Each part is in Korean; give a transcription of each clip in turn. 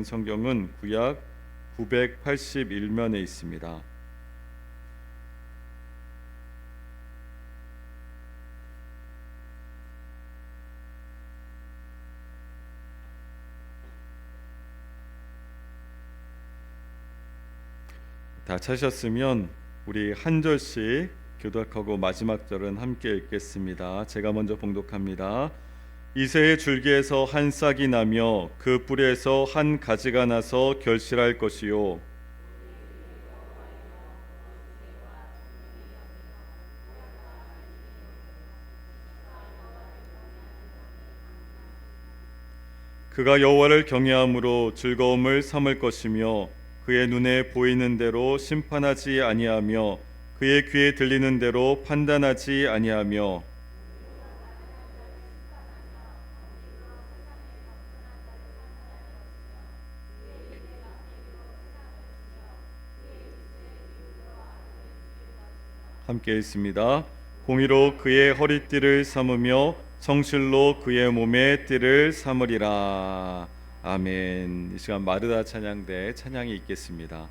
성경은 구약 981면에 있습니다. 다 찾으셨으면 우리 한 절씩 교독하고 마지막 절은 함께 읽겠습니다. 제가 먼저 봉독합니다. 이새의 줄기에서 한 싹이 나며 그 뿔에서 한 가지가 나서 결실할 것이요 그가 여호와를 경외함으로 즐거움을 삼을 것이며 그의 눈에 보이는 대로 심판하지 아니하며 그의 귀에 들리는 대로 판단하지 아니하며 함께 있습니다. 공의로 그의 허리띠를 삼으며 성실로 그의 몸에 띠를 삼으리라. 아멘. 이 시간 마르다 찬양대 찬양이 있겠습니다.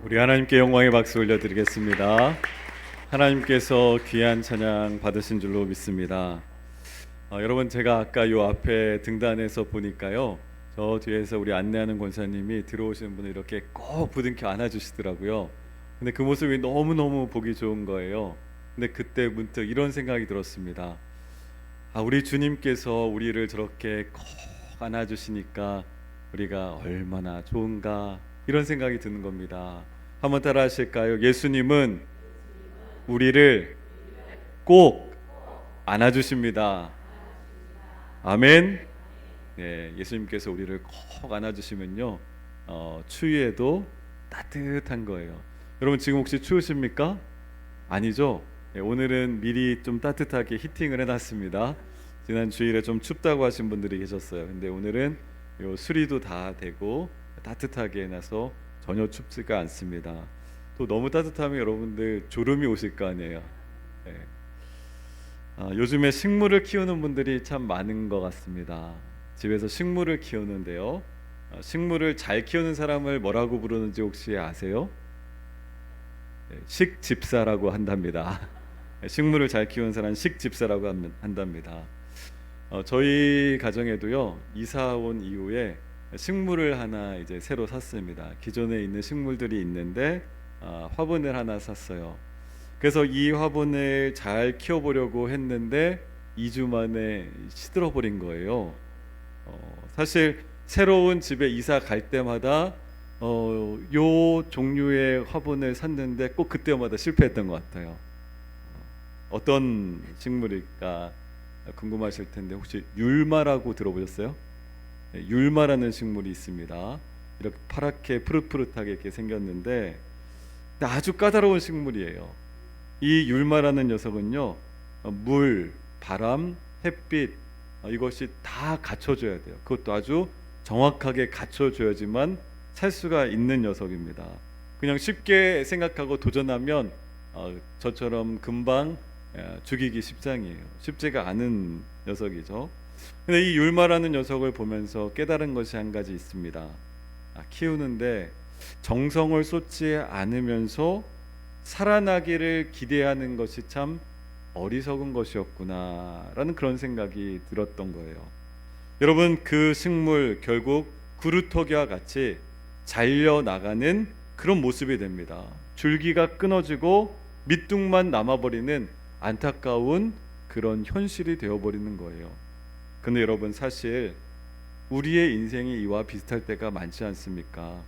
우리 하나님께 영광의 박수 올려드리겠습니다. 하나님께서 귀한 찬양 받으신 줄로 믿습니다. 여러분, 제가 아까 요 앞에 등단에서 보니까요, 저 뒤에서 우리 안내하는 권사님이 들어오시는 분을 이렇게 꼭 부둥켜 안아주시더라고요. 근데 그 모습이 너무너무 보기 좋은 거예요. 근데 그때 문득 이런 생각이 들었습니다. 우리 주님께서 우리를 저렇게 꼭 안아주시니까 우리가 얼마나 좋은가, 이런 생각이 드는 겁니다. 한번 따라 하실까요? 예수님은 우리를 꼭 안아주십니다. 아멘. 네, 예수님께서 우리를 꼭 안아주시면요, 추위에도 따뜻한 거예요. 여러분, 지금 혹시 추우십니까? 아니죠? 네, 오늘은 미리 좀 따뜻하게 히팅을 해놨습니다. 지난 주일에 좀 춥다고 하신 분들이 계셨어요. 근데 오늘은 요 수리도 다 되고 따뜻하게 해놔서 전혀 춥지가 않습니다. 또 너무 따뜻하면 여러분들 졸음이 오실 거 아니에요. 네. 요즘에 식물을 키우는 분들이 참 많은 것 같습니다. 집에서 식물을 키우는데요. 식물을 잘 키우는 사람을 뭐라고 부르는지 혹시 아세요? 네, 식집사라고 한답니다. 식물을 잘 키우는 사람은 식집사라고 한답니다. 저희 가정에도요, 이사 온 이후에 식물을 하나 이제 새로 샀습니다. 기존에 있는 식물들이 있는데 화분을 하나 샀어요. 그래서 이 화분을 잘 키워보려고 했는데 2주 만에 시들어 버린 거예요. 사실 새로운 집에 이사 갈 때마다 요 종류의 화분을 샀는데 꼭 그때마다 실패했던 것 같아요. 어떤 식물일까 궁금하실 텐데 혹시 율마라고 들어보셨어요? 네, 율마라는 식물이 있습니다. 이렇게 파랗게 푸릇푸릇하게 이렇게 생겼는데 아주 까다로운 식물이에요. 이 율마라는 녀석은요, 물, 바람, 햇빛 이것이 다 갖춰줘야 돼요. 그것도 아주 정확하게 갖춰줘야지만 살 수가 있는 녀석입니다. 그냥 쉽게 생각하고 도전하면 저처럼 금방 죽이기 쉽지가 않은 녀석이죠. 근데 이 율마라는 녀석을 보면서 깨달은 것이 한 가지 있습니다. 키우는데 정성을 쏟지 않으면서 살아나기를 기대하는 것이 참 어리석은 것이었구나라는 그런 생각이 들었던 거예요. 여러분, 그 식물 결국 구루터기와 같이 잘려나가는 그런 모습이 됩니다. 줄기가 끊어지고 밑둥만 남아버리는 안타까운 그런 현실이 되어버리는 거예요. 근데 여러분, 사실 우리의 인생이 이와 비슷할 때가 많지 않습니까?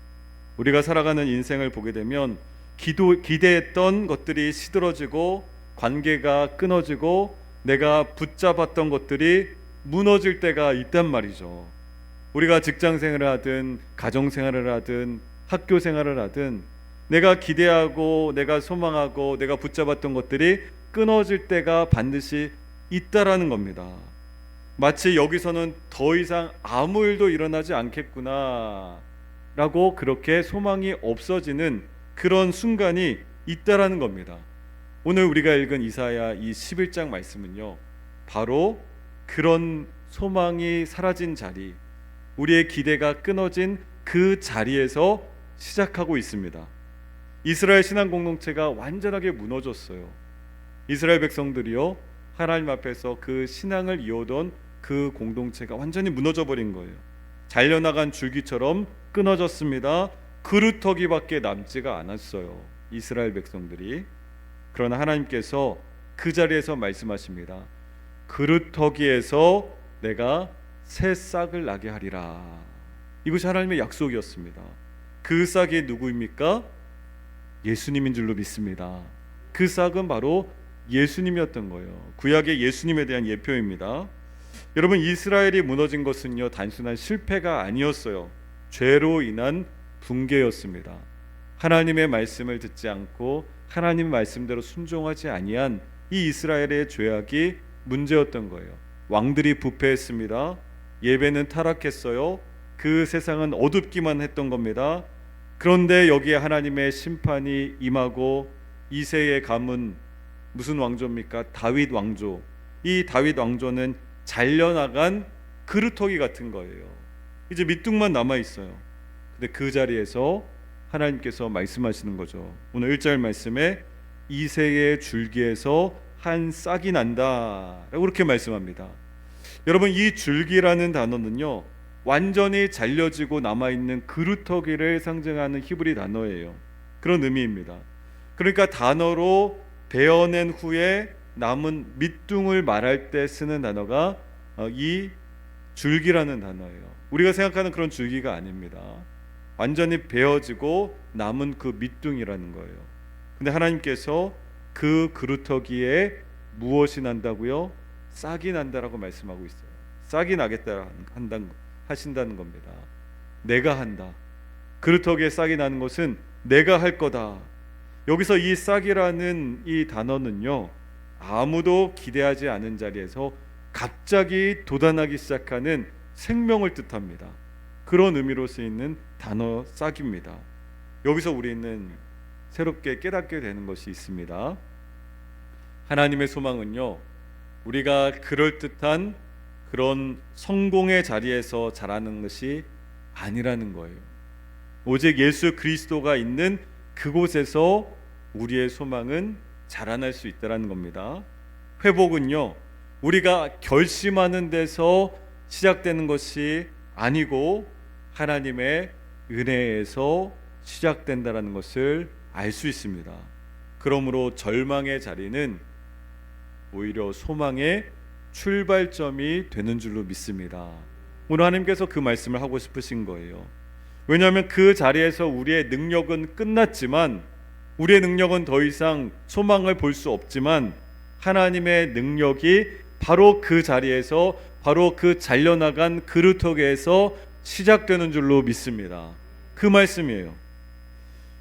우리가 살아가는 인생을 보게 되면 기대했던 것들이 시들어지고 관계가 끊어지고 내가 붙잡았던 것들이 무너질 때가 있단 말이죠. 우리가 직장 생활을 하든 가정 생활을 하든 학교 생활을 하든 내가 기대하고 내가 소망하고 내가 붙잡았던 것들이 끊어질 때가 반드시 있다라는 겁니다. 마치 여기서는 더 이상 아무 일도 일어나지 않겠구나 라고 그렇게 소망이 없어지는 그런 순간이 있다라는 겁니다. 오늘 우리가 읽은 이사야 이 11장 말씀은요, 바로 그런 소망이 사라진 자리, 우리의 기대가 끊어진 그 자리에서 시작하고 있습니다. 이스라엘 신앙 공동체가 완전하게 무너졌어요. 이스라엘 백성들이요, 하나님 앞에서 그 신앙을 이어던 그 공동체가 완전히 무너져 버린 거예요. 잘려나간 줄기처럼 끊어졌습니다. 그루터기밖에 남지가 않았어요, 이스라엘 백성들이. 그러나 하나님께서 그 자리에서 말씀하십니다. 그루터기에서 내가 새 싹을 나게 하리라. 이것이 하나님의 약속이었습니다. 그 싹이 누구입니까? 예수님인 줄로 믿습니다. 그 싹은 바로 예수님이었던 거예요. 구약의 예수님에 대한 예표입니다. 여러분, 이스라엘이 무너진 것은요, 단순한 실패가 아니었어요. 죄로 인한 붕괴였습니다. 하나님의 말씀을 듣지 않고 하나님 말씀대로 순종하지 아니한 이 이스라엘의 죄악이 문제였던 거예요. 왕들이 부패했습니다. 예배는 타락했어요. 그 세상은 어둡기만 했던 겁니다. 그런데 여기에 하나님의 심판이 임하고 이새의 가문, 무슨 왕조입니까? 다윗 왕조. 이 다윗 왕조는 잘려나간 그루터기 같은 거예요. 이제 밑둥만 남아 있어요. 근데 그 자리에서 하나님께서 말씀하시는 거죠. 오늘 1절 말씀에 이새의 줄기에서 한 싹이 난다 라고 그렇게 말씀합니다. 여러분, 이 줄기라는 단어는요, 완전히 잘려지고 남아있는 그루터기를 상징하는 히브리 단어예요. 그런 의미입니다. 그러니까 단어로 베어낸 후에 남은 밑둥을 말할 때 쓰는 단어가 이 줄기라는 단어예요. 우리가 생각하는 그런 줄기가 아닙니다. 완전히 베어지고 남은 그 밑둥이라는 거예요. 근데 하나님께서 그 그루터기에 무엇이 난다고요? 싹이 난다라고 말씀하고 있어요. 싹이 나겠다 하신다는 겁니다. 내가 한다. 그루터기에 싹이 나는 것은 내가 할 거다. 여기서 이 싹이라는 이 단어는요, 아무도 기대하지 않은 자리에서 갑자기 돋아나기 시작하는 생명을 뜻합니다. 그런 의미로 쓰이는 단어 싹입니다. 여기서 우리는 새롭게 깨닫게 되는 것이 있습니다. 하나님의 소망은요, 우리가 그럴듯한 그런 성공의 자리에서 자라는 것이 아니라는 거예요. 오직 예수 그리스도가 있는 그곳에서 우리의 소망은 자라날 수 있다는 겁니다. 회복은요, 우리가 결심하는 데서 시작되는 것이 아니고 하나님의 은혜에서 시작된다는 것을 알 수 있습니다. 그러므로 절망의 자리는 오히려 소망의 출발점이 되는 줄로 믿습니다. 오늘 하나님께서 그 말씀을 하고 싶으신 거예요. 왜냐하면 그 자리에서 우리의 능력은 끝났지만, 우리의 능력은 더 이상 소망을 볼 수 없지만, 하나님의 능력이 바로 그 자리에서, 바로 그 잘려나간 그루터기에서 시작되는 줄로 믿습니다. 그 말씀이에요.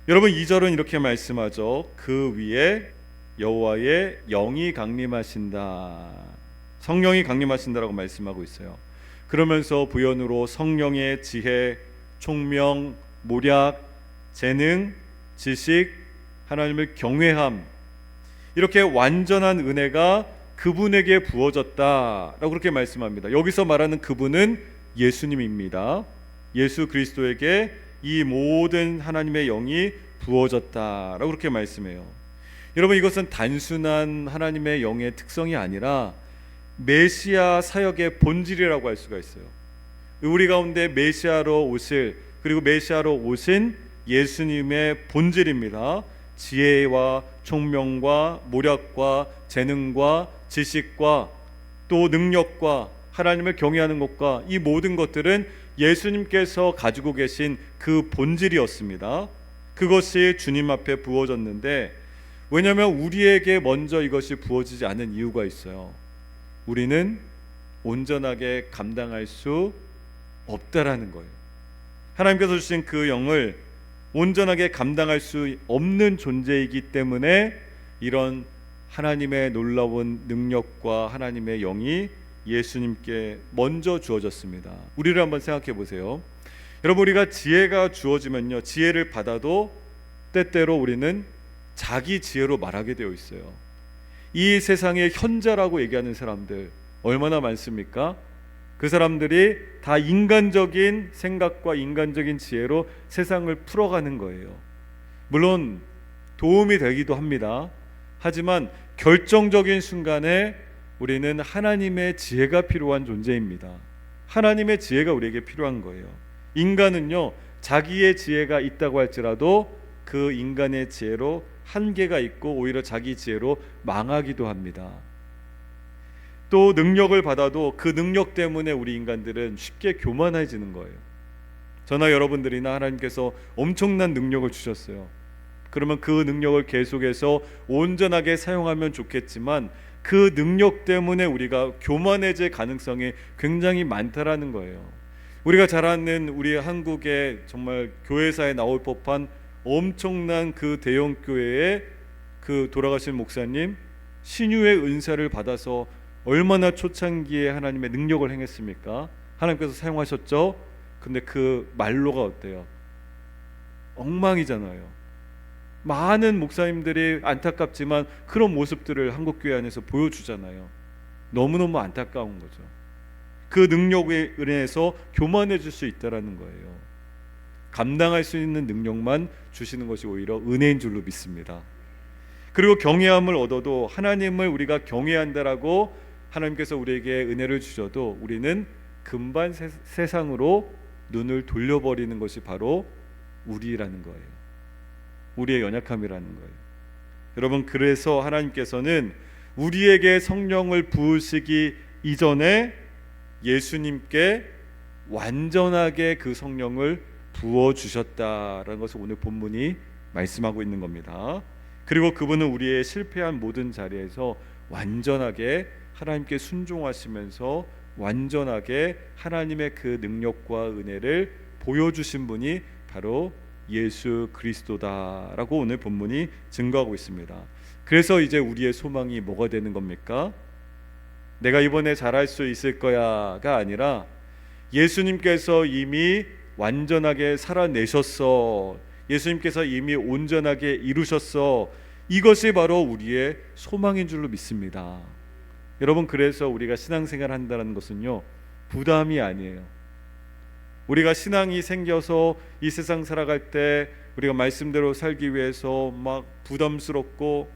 여러분, 2절은 이렇게 말씀하죠. 그 위에 여호와의 영이 강림하신다. 성령이 강림하신다라고 말씀하고 있어요. 그러면서 부연으로 성령의 지혜, 총명, 모략, 재능, 지식, 하나님을 경외함, 이렇게 완전한 은혜가 그분에게 부어졌다라고 그렇게 말씀합니다. 여기서 말하는 그분은 예수님입니다. 예수 그리스도에게 이 모든 하나님의 영이 부어졌다라고 그렇게 말씀해요. 여러분, 이것은 단순한 하나님의 영의 특성이 아니라 메시아 사역의 본질이라고 할 수가 있어요. 우리 가운데 메시아로 오실, 그리고 메시아로 오신 예수님의 본질입니다. 지혜와 총명과 모략과 재능과 지식과 또 능력과 하나님을 경외하는 것과 이 모든 것들은 예수님께서 가지고 계신 그 본질이었습니다. 그것이 주님 앞에 부어졌는데, 왜냐하면 우리에게 먼저 이것이 부어지지 않은 이유가 있어요. 우리는 온전하게 감당할 수 없다라는 거예요. 하나님께서 주신 그 영을 온전하게 감당할 수 없는 존재이기 때문에 이런 하나님의 놀라운 능력과 하나님의 영이 예수님께 먼저 주어졌습니다. 우리를 한번 생각해 보세요. 여러분, 우리가 지혜가 주어지면요, 지혜를 받아도 때때로 우리는 자기 지혜로 말하게 되어 있어요. 이 세상에 현자라고 얘기하는 사람들 얼마나 많습니까? 그 사람들이 다 인간적인 생각과 인간적인 지혜로 세상을 풀어가는 거예요. 물론 도움이 되기도 합니다. 하지만 결정적인 순간에 우리는 하나님의 지혜가 필요한 존재입니다. 하나님의 지혜가 우리에게 필요한 거예요. 인간은요, 자기의 지혜가 있다고 할지라도 그 인간의 지혜로 한계가 있고 오히려 자기 지혜로 망하기도 합니다. 또 능력을 받아도 그 능력 때문에 우리 인간들은 쉽게 교만해지는 거예요. 저나 여러분들이나 하나님께서 엄청난 능력을 주셨어요. 그러면 그 능력을 계속해서 온전하게 사용하면 좋겠지만 그 능력 때문에 우리가 교만해질 가능성이 굉장히 많다라는 거예요. 우리가 잘 아는 우리 한국의 정말 교회사에 나올 법한 엄청난 그 대형 교회의 그 돌아가신 목사님, 신유의 은사를 받아서 얼마나 초창기에 하나님의 능력을 행했습니까? 하나님께서 사용하셨죠. 근데 그 말로가 어때요? 엉망이잖아요. 많은 목사님들이 안타깝지만 그런 모습들을 한국교회 안에서 보여주잖아요. 너무너무 안타까운 거죠. 그 능력에 인해서 교만해질 수 있다는 거예요. 감당할 수 있는 능력만 주시는 것이 오히려 은혜인 줄로 믿습니다. 그리고 경외함을 얻어도 하나님을 우리가 경외한다라고 하나님께서 우리에게 은혜를 주셔도 우리는 금방 세상으로 눈을 돌려버리는 것이 바로 우리라는 거예요. 우리의 연약함이라는 거예요. 여러분, 그래서 하나님께서는 우리에게 성령을 부으시기 이전에 예수님께 완전하게 그 성령을 부어주셨다라는 것을 오늘 본문이 말씀하고 있는 겁니다. 그리고 그분은 우리의 실패한 모든 자리에서 완전하게 하나님께 순종하시면서 완전하게 하나님의 그 능력과 은혜를 보여주신 분이 바로 예수 그리스도다라고 오늘 본문이 증거하고 있습니다. 그래서 이제 우리의 소망이 뭐가 되는 겁니까? 내가 이번에 잘할 수 있을 거야가 아니라 예수님께서 이미 완전하게 살아내셨어. 예수님께서 이미 온전하게 이루셨어. 이것이 바로 우리의 소망인 줄로 믿습니다. 여러분, 그래서 우리가 신앙생활 한다는 것은요, 부담이 아니에요. 우리가 신앙이 생겨서 이 세상 살아갈 때 우리가 말씀대로 살기 위해서 막 부담스럽고,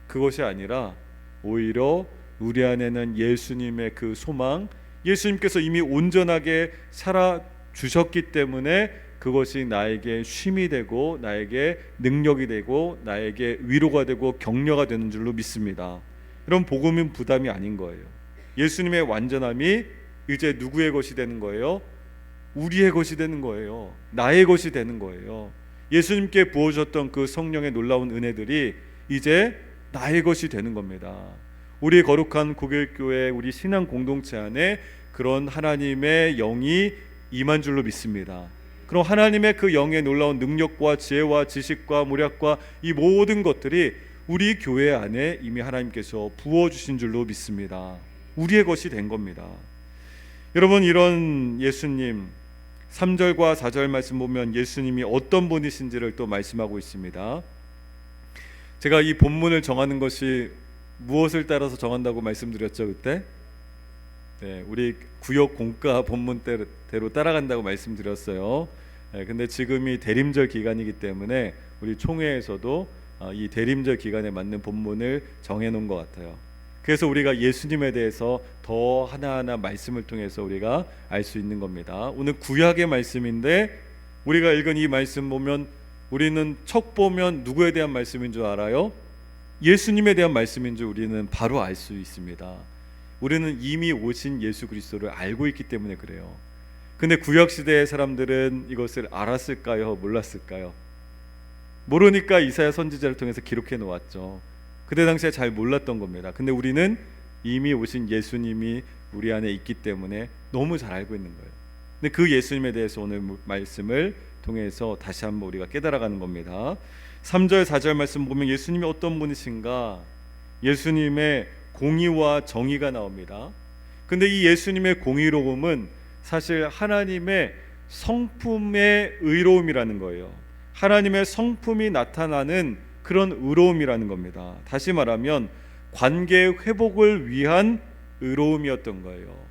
그것이 아니라 오히려 우리 안에는 예수님의 그 소망, 예수님께서 이미 온전하게 살아주셨기 때문에 그것이 나에게 쉼이 되고 나에게 능력이 되고 나에게 위로가 되고 격려가 되는 줄로 믿습니다. 이런 복음은 부담이 아닌 거예요. 예수님의 완전함이 이제 누구의 것이 되는 거예요? 우리의 것이 되는 거예요. 나의 것이 되는 거예요. 예수님께 부어주셨던 그 성령의 놀라운 은혜들이 이제 나의 것이 되는 겁니다. 우리 거룩한 고길교회, 우리 신앙 공동체 안에 그런 하나님의 영이 임한 줄로 믿습니다. 그럼 하나님의 그 영의 놀라운 능력과 지혜와 지식과 모략과 이 모든 것들이 우리 교회 안에 이미 하나님께서 부어주신 줄로 믿습니다. 우리의 것이 된 겁니다. 여러분, 이런 예수님 3절과 4절 말씀 보면 예수님이 어떤 분이신지를 또 말씀하고 있습니다. 제가 이 본문을 정하는 것이 무엇을 따라서 정한다고 말씀드렸죠, 그때? 네, 우리 구역 공과 본문대로 따라간다고 말씀드렸어요. 네, 근데 지금이 대림절 기간이기 때문에 우리 총회에서도 이 대림절 기간에 맞는 본문을 정해놓은 것 같아요. 그래서 우리가 예수님에 대해서 더 하나하나 말씀을 통해서 우리가 알 수 있는 겁니다. 오늘 구약의 말씀인데 우리가 읽은 이 말씀 보면 우리는 척 보면 누구에 대한 말씀인 줄 알아요? 예수님에 대한 말씀인 줄 우리는 바로 알 수 있습니다. 우리는 이미 오신 예수 그리스도를 알고 있기 때문에 그래요. 근데 구약시대의 사람들은 이것을 알았을까요? 몰랐을까요? 모르니까 이사야 선지자를 통해서 기록해 놓았죠. 그때 당시에 잘 몰랐던 겁니다. 근데 우리는 이미 오신 예수님이 우리 안에 있기 때문에 너무 잘 알고 있는 거예요. 근데 그 예수님에 대해서 오늘 말씀을 통해서 다시 한번 우리가 깨달아가는 겁니다. 3절 4절 말씀 보면 예수님이 어떤 분이신가? 예수님의 공의와 정의가 나옵니다. 근데 이 예수님의 공의로움은 사실 하나님의 성품의 의로움이라는 거예요. 하나님의 성품이 나타나는 그런 의로움이라는 겁니다. 다시 말하면 관계 회복을 위한 의로움이었던 거예요.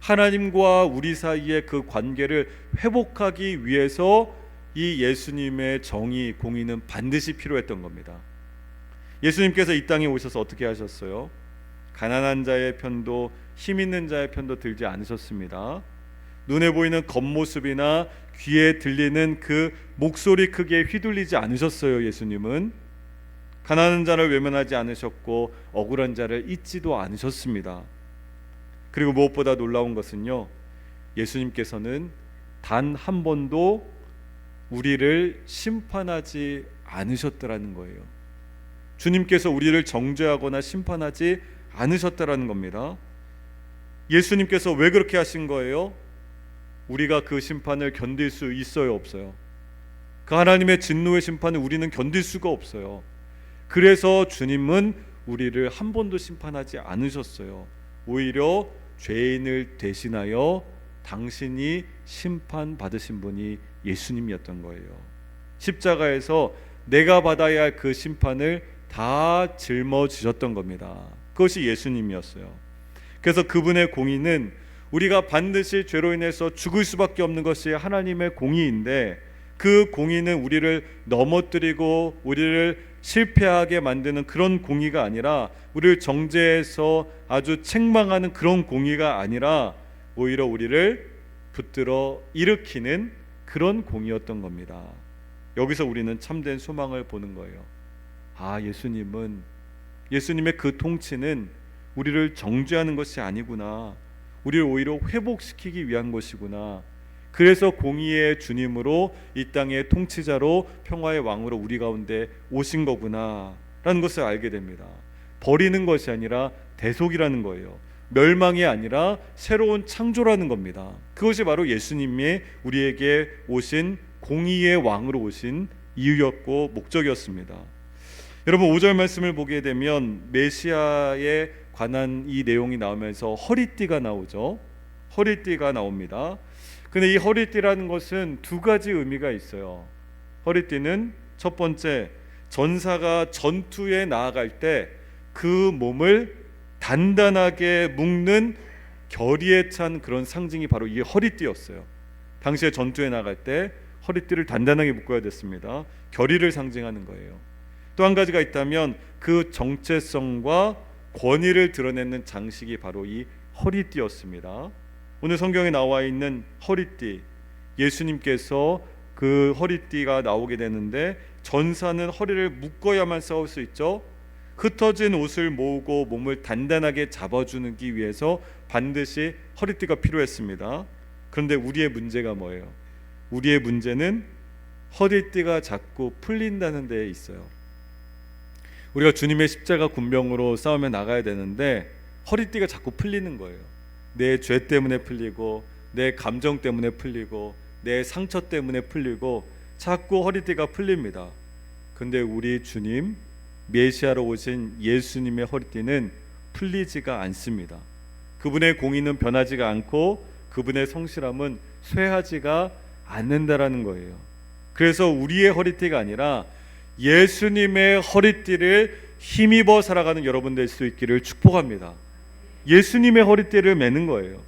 하나님과 우리 사이의 그 관계를 회복하기 위해서 이 예수님의 정의, 공의는 반드시 필요했던 겁니다. 예수님께서 이 땅에 오셔서 어떻게 하셨어요? 가난한 자의 편도 힘 있는 자의 편도 들지 않으셨습니다. 눈에 보이는 겉모습이나 귀에 들리는 그 목소리 크기에 휘둘리지 않으셨어요. 예수님은 가난한 자를 외면하지 않으셨고 억울한 자를 잊지도 않으셨습니다. 그리고 무엇보다 놀라운 것은요, 예수님께서는 단 한 번도 우리를 심판하지 않으셨더라는 거예요. 주님께서 우리를 정죄하거나 심판하지 않으셨다라는 겁니다. 예수님께서 왜 그렇게 하신 거예요? 우리가 그 심판을 견딜 수 있어요, 없어요? 그 하나님의 진노의 심판을 우리는 견딜 수가 없어요. 그래서 주님은 우리를 한 번도 심판하지 않으셨어요. 오히려 죄인을 대신하여 당신이 심판받으신 분이 예수님이었던 거예요. 십자가에서 내가 받아야 할 그 심판을 다 짊어지셨던 겁니다. 그것이 예수님이었어요. 그래서 그분의 공의는 우리가 반드시 죄로 인해서 죽을 수밖에 없는 것이 하나님의 공의인데, 그 공의는 우리를 넘어뜨리고 우리를 실패하게 만드는 그런 공의가 아니라, 우리를 정죄해서 아주 책망하는 그런 공의가 아니라 오히려 우리를 붙들어 일으키는 그런 공의였던 겁니다. 여기서 우리는 참된 소망을 보는 거예요. 아, 예수님의 그 통치는 우리를 정죄하는 것이 아니구나, 우리를 오히려 회복시키기 위한 것이구나. 그래서 공의의 주님으로 이 땅의 통치자로 평화의 왕으로 우리 가운데 오신 거구나 라는 것을 알게 됩니다. 버리는 것이 아니라 대속이라는 거예요. 멸망이 아니라 새로운 창조라는 겁니다. 그것이 바로 예수님이 우리에게 오신 공의의 왕으로 오신 이유였고 목적이었습니다. 여러분, 5절 말씀을 보게 되면 메시아에 관한 이 내용이 나오면서 허리띠가 나오죠. 허리띠가 나옵니다. 근데 이 허리띠라는 것은 두 가지 의미가 있어요. 허리띠는 첫 번째, 전사가 전투에 나아갈 때 그 몸을 단단하게 묶는 결의에 찬 그런 상징이 바로 이 허리띠였어요. 당시에 전투에 나갈 때 허리띠를 단단하게 묶어야 됐습니다. 결의를 상징하는 거예요. 또 한 가지가 있다면 그 정체성과 권위를 드러내는 장식이 바로 이 허리띠였습니다. 오늘 성경에 나와 있는 허리띠, 예수님께서 그 허리띠가 나오게 되는데 전사는 허리를 묶어야만 싸울 수 있죠. 흩어진 옷을 모으고 몸을 단단하게 잡아주기 위해서 반드시 허리띠가 필요했습니다. 그런데 우리의 문제가 뭐예요? 우리의 문제는 허리띠가 자꾸 풀린다는 데에 있어요. 우리가 주님의 십자가 군병으로 싸우며 나가야 되는데 허리띠가 자꾸 풀리는 거예요. 내 죄 때문에 풀리고, 내 감정 때문에 풀리고, 내 상처 때문에 풀리고, 자꾸 허리띠가 풀립니다. 근데 우리 주님, 메시아로 오신 예수님의 허리띠는 풀리지가 않습니다. 그분의 공의는 변하지가 않고 그분의 성실함은 쇠하지가 않는다라는 거예요. 그래서 우리의 허리띠가 아니라 예수님의 허리띠를 힘입어 살아가는 여러분 될 수 있기를 축복합니다. 예수님의 허리띠를 매는 거예요.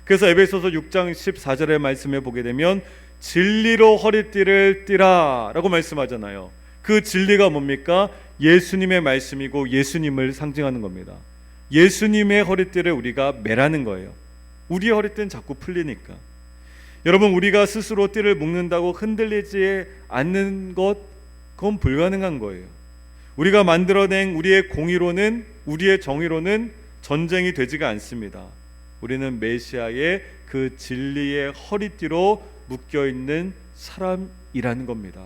그래서 에베소서 6장 14절의 말씀에 보게 되면 진리로 허리띠를 띠라 라고 말씀하잖아요. 그 진리가 뭡니까? 예수님의 말씀이고 예수님을 상징하는 겁니다. 예수님의 허리띠를 우리가 매라는 거예요. 우리의 허리띠는 자꾸 풀리니까. 여러분, 우리가 스스로 띠를 묶는다고 흔들리지 않는 것, 그건 불가능한 거예요. 우리가 만들어낸 우리의 공의로는, 우리의 정의로는 전쟁이 되지가 않습니다. 우리는 메시아의 그 진리의 허리띠로 묶여있는 사람이라는 겁니다.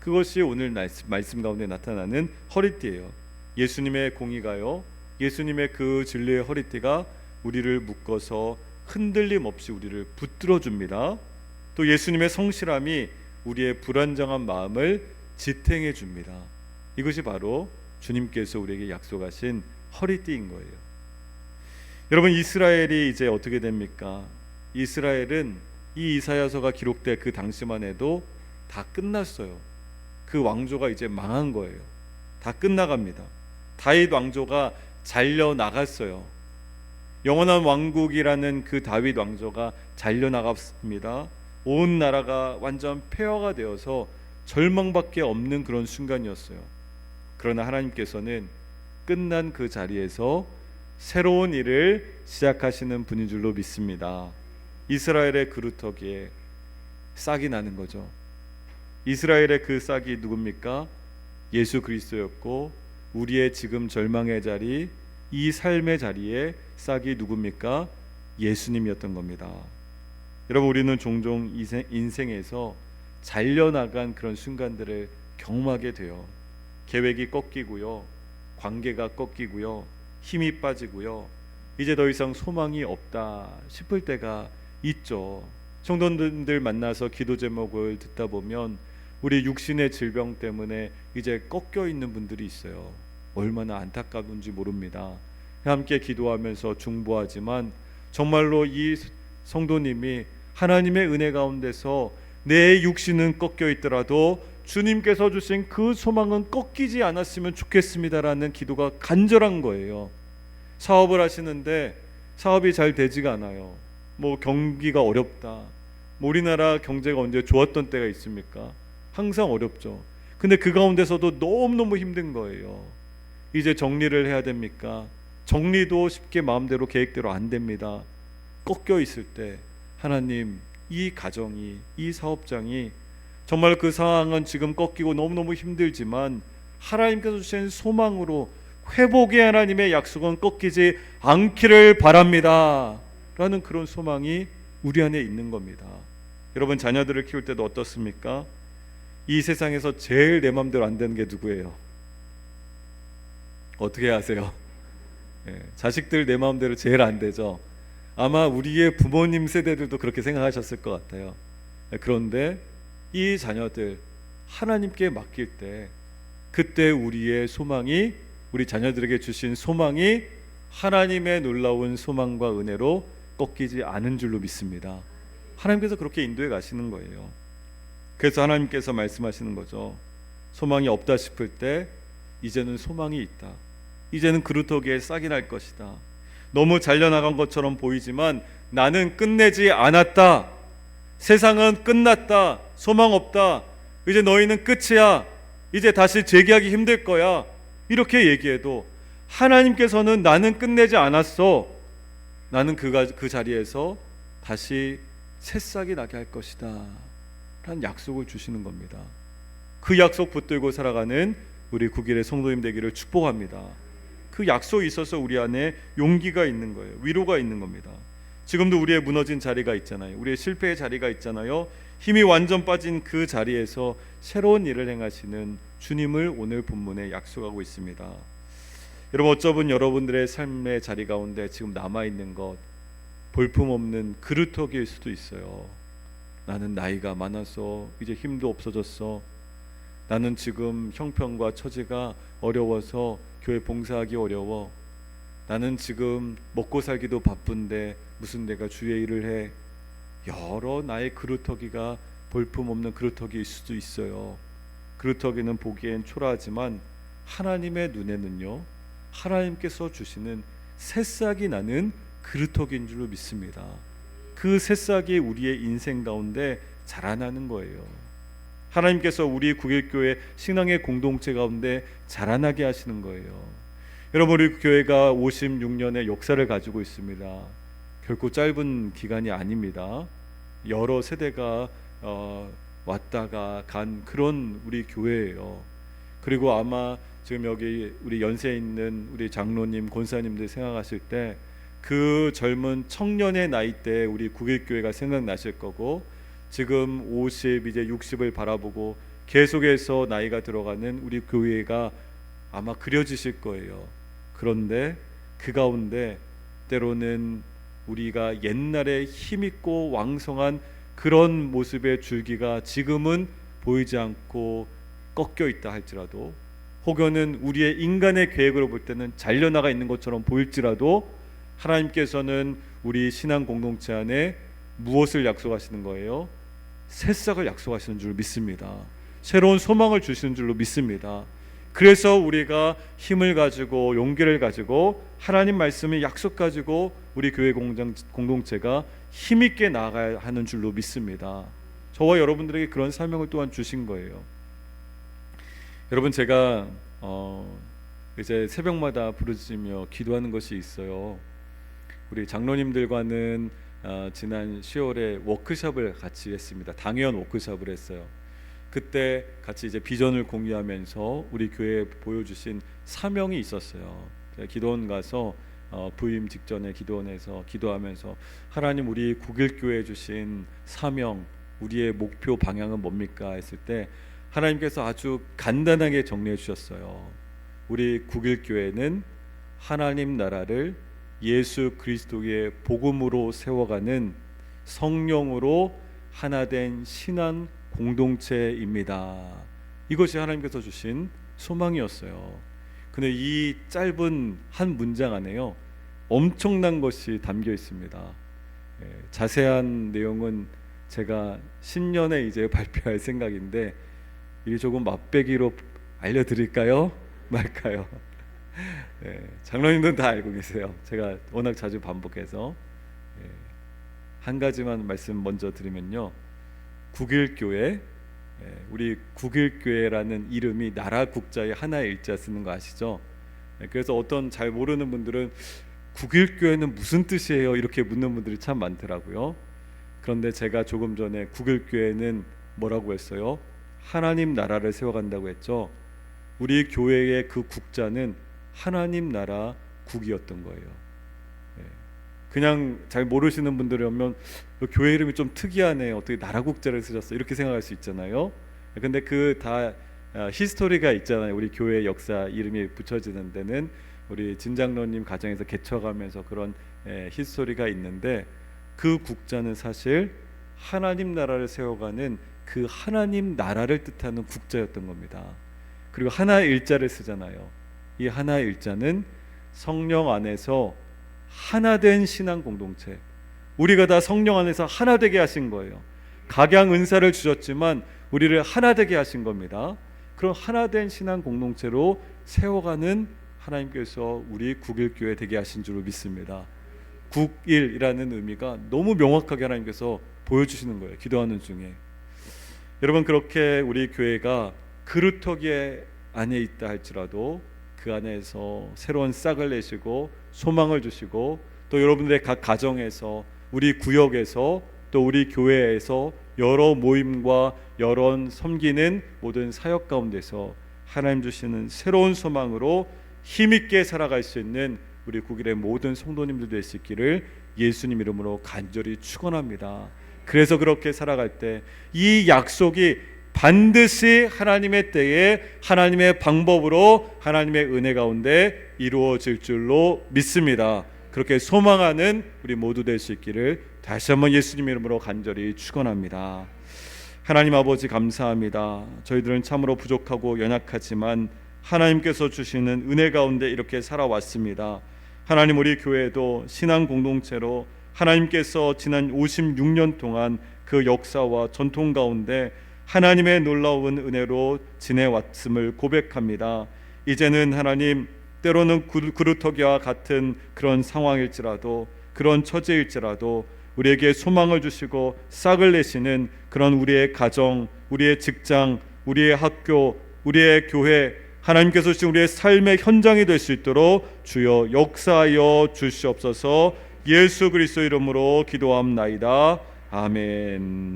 그것이 오늘 말씀 가운데 나타나는 허리띠예요. 예수님의 공의가요, 예수님의 그 진리의 허리띠가 우리를 묶어서 흔들림 없이 우리를 붙들어 줍니다. 또 예수님의 성실함이 우리의 불안정한 마음을 지탱해 줍니다. 이것이 바로 주님께서 우리에게 약속하신 허리띠인 거예요. 여러분, 이스라엘이 이제 어떻게 됩니까? 이스라엘은 이 이사야서가 기록될 그 당시만 해도 다 끝났어요. 그 왕조가 이제 망한 거예요. 다 끝나갑니다. 다윗 왕조가 잘려 나갔어요. 영원한 왕국이라는 그 다윗 왕조가 잘려 나갔습니다. 온 나라가 완전 폐허가 되어서 절망밖에 없는 그런 순간이었어요. 그러나 하나님께서는 끝난 그 자리에서 새로운 일을 시작하시는 분인 줄로 믿습니다. 이스라엘의 그루터기에 싹이 나는 거죠. 이스라엘의 그 싹이 누굽니까? 예수 그리스도였고, 우리의 지금 절망의 자리, 이 삶의 자리에 싹이 누굽니까? 예수님이었던 겁니다. 여러분, 우리는 종종 인생에서 잘려나간 그런 순간들을 경험하게 돼요. 계획이 꺾이고요, 관계가 꺾이고요, 힘이 빠지고요, 이제 더 이상 소망이 없다 싶을 때가 있죠. 성도님들 만나서 기도 제목을 듣다 보면 우리 육신의 질병 때문에 이제 꺾여 있는 분들이 있어요. 얼마나 안타까운지 모릅니다. 함께 기도하면서 중보하지만 정말로 이 성도님이 하나님의 은혜 가운데서 내 육신은 꺾여 있더라도 주님께서 주신 그 소망은 꺾이지 않았으면 좋겠습니다라는 기도가 간절한 거예요. 사업을 하시는데 사업이 잘 되지가 않아요. 경기가 어렵다. 우리나라 경제가 언제 좋았던 때가 있습니까? 항상 어렵죠. 근데 그 가운데서도 너무너무 힘든 거예요. 이제 정리를 해야 됩니까? 정리도 쉽게 마음대로 계획대로 안 됩니다. 꺾여 있을 때 하나님, 이 가정이, 이 사업장이 정말 그 상황은 지금 꺾이고 너무너무 힘들지만 하나님께서 주신 소망으로 회복의 하나님의 약속은 꺾이지 않기를 바랍니다 라는 그런 소망이 우리 안에 있는 겁니다. 여러분, 자녀들을 키울 때도 어떻습니까? 이 세상에서 제일 내 마음대로 안 되는 게 누구예요? 어떻게 아세요? 자식들 내 마음대로 제일 안 되죠. 아마 우리의 부모님 세대들도 그렇게 생각하셨을 것 같아요. 그런데 이 자녀들 하나님께 맡길 때, 그때 우리의 소망이, 우리 자녀들에게 주신 소망이 하나님의 놀라운 소망과 은혜로 꺾이지 않은 줄로 믿습니다. 하나님께서 그렇게 인도해 가시는 거예요. 그래서 하나님께서 말씀하시는 거죠. 소망이 없다 싶을 때 이제는 소망이 있다. 이제는 그루터기에 싹이 날 것이다. 너무 잘려나간 것처럼 보이지만 나는 끝내지 않았다. 세상은 끝났다. 소망 없다. 이제 너희는 끝이야. 이제 다시 재기하기 힘들 거야. 이렇게 얘기해도 하나님께서는 나는 끝내지 않았어. 나는 그 자리에서 다시 새싹이 나게 할 것이다 라는 약속을 주시는 겁니다. 그 약속 붙들고 살아가는 우리 9일의 성도님 되기를 축복합니다. 그 약속이 있어서 우리 안에 용기가 있는 거예요. 위로가 있는 겁니다. 지금도 우리의 무너진 자리가 있잖아요. 우리의 실패의 자리가 있잖아요. 힘이 완전 빠진 그 자리에서 새로운 일을 행하시는 주님을 오늘 본문에 약속하고 있습니다. 여러분, 어쩌면 여러분들의 삶의 자리 가운데 지금 남아있는 것 볼품없는 그루터기일 수도 있어요. 나는 나이가 많아서 이제 힘도 없어졌어. 나는 지금 형편과 처지가 어려워서 교회 봉사하기 어려워. 나는 지금 먹고 살기도 바쁜데 무슨 내가 주의 일을 해. 여러 나의 그루터기가 볼품없는 그루터기일 수도 있어요. 그루터기는 보기엔 초라하지만 하나님의 눈에는요, 하나님께서 주시는 새싹이 나는 그루터기인 줄로 믿습니다. 그 새싹이 우리의 인생 가운데 자라나는 거예요. 하나님께서 우리 국일교회 신앙의 공동체 가운데 자라나게 하시는 거예요. 여러분, 우리 교회가 56년의 역사를 가지고 있습니다. 결코 짧은 기간이 아닙니다. 여러 세대가 왔다가 간 그런 우리 교회예요. 그리고 아마 지금 여기 우리 연세 있는 우리 장로님, 권사님들 생각하실 때 그 젊은 청년의 나이 때 우리 국일교회가 생각나실 거고, 지금 50 이제 60을 바라보고 계속해서 나이가 들어가는 우리 교회가 아마 그려지실 거예요. 그런데 그 가운데 때로는 우리가 옛날에 힘있고 왕성한 그런 모습의 줄기가 지금은 보이지 않고 꺾여 있다 할지라도, 혹여는 우리의 인간의 계획으로 볼 때는 잘려나가 있는 것처럼 보일지라도 하나님께서는 우리 신앙 공동체 안에 무엇을 약속하시는 거예요? 새싹을 약속하시는 줄 믿습니다. 새로운 소망을 주시는 줄로 믿습니다. 그래서 우리가 힘을 가지고 용기를 가지고 하나님 말씀의 약속 가지고 우리 교회 공동체가 힘있게 나아가야 하는 줄로 믿습니다. 저와 여러분들에게 그런 사명을 또한 주신 거예요. 여러분, 제가 이제 새벽마다 부르짖으며 기도하는 것이 있어요. 우리 장로님들과는 지난 10월에 워크숍을 같이 했습니다. 당연 워크숍을 했어요. 그때 같이 이제 비전을 공유하면서 우리 교회에 보여주신 사명이 있었어요. 기도원 가서 부임 직전에 기도원에서 기도하면서 하나님, 우리 국일교회에 주신 사명, 우리의 목표 방향은 뭡니까 했을 때 하나님께서 아주 간단하게 정리해 주셨어요. 우리 국일교회는 하나님 나라를 예수 그리스도의 복음으로 세워가는 성령으로 하나된 신앙 공동체입니다. 이것이 하나님께서 주신 소망이었어요. 근데 이 짧은 한 문장 안에요, 엄청난 것이 담겨 있습니다. 자세한 내용은 제가 신년에 이제 발표할 생각인데 이게 조금 맛배기로 알려드릴까요? 말까요? 장로님들은 다 알고 계세요. 제가 워낙 자주 반복해서 한 가지만 말씀 먼저 드리면요, 국일교회, 우리 국일교회라는 이름이 나라 국자에 하나의 일자 쓰는 거 아시죠? 그래서 어떤 잘 모르는 분들은 국일교회는 무슨 뜻이에요? 이렇게 묻는 분들이 참 많더라고요. 그런데 제가 조금 전에 국일교회는 뭐라고 했어요? 하나님 나라를 세워간다고 했죠. 우리 교회의 그 국자는 하나님 나라 국이었던 거예요. 그냥 잘 모르시는 분들이면 교회 이름이 좀 특이하네, 어떻게 나라 국자를 쓰셨어, 이렇게 생각할 수 있잖아요. 근데 그 다 히스토리가 있잖아요. 우리 교회 역사 이름이 붙여지는 데는 우리 진장로님 가정에서 개척하면서 그런 히스토리가 있는데, 그 국자는 사실 하나님 나라를 세워가는 그 하나님 나라를 뜻하는 국자였던 겁니다. 그리고 하나의 일자를 쓰잖아요. 이 하나의 일자는 성령 안에서 하나된 신앙 공동체, 우리가 다 성령 안에서 하나 되게 하신 거예요. 각양 은사를 주셨지만 우리를 하나 되게 하신 겁니다. 그런 하나된 신앙 공동체로 세워가는 하나님께서 우리 국일교회 되게 하신 줄로 믿습니다. 국일이라는 의미가 너무 명확하게 하나님께서 보여주시는 거예요. 기도하는 중에. 여러분, 그렇게 우리 교회가 그루터기 안에 있다 할지라도 그 안에서 새로운 싹을 내시고 소망을 주시고, 또 여러분들의 각 가정에서, 우리 구역에서, 또 우리 교회에서 여러 모임과 여러 섬기는 모든 사역 가운데서 하나님 주시는 새로운 소망으로 힘있게 살아갈 수 있는 우리 국일의 모든 성도님들 될 수 있기를 예수님 이름으로 간절히 축원합니다. 그래서 그렇게 살아갈 때 이 약속이 반드시 하나님의 때에 하나님의 방법으로 하나님의 은혜 가운데 이루어질 줄로 믿습니다. 그렇게 소망하는 우리 모두 될 수 있기를 다시 한번 예수님 이름으로 간절히 축원합니다. 하나님 아버지, 감사합니다. 저희들은 참으로 부족하고 연약하지만 하나님께서 주시는 은혜 가운데 이렇게 살아왔습니다. 하나님, 우리 교회도 신앙 공동체로 하나님께서 지난 56년 동안 그 역사와 전통 가운데 하나님의 놀라운 은혜로 지내왔음을 고백합니다. 이제는 하나님, 때로는 그루터기와 같은 그런 상황일지라도, 그런 처지일지라도 우리에게 소망을 주시고 싹을 내시는 그런 우리의 가정, 우리의 직장, 우리의 학교, 우리의 교회, 하나님께서 주신 우리의 삶의 현장이 될 수 있도록 주여 역사하여 주시옵소서. 예수 그리스도 이름으로 기도함나이다. 아멘.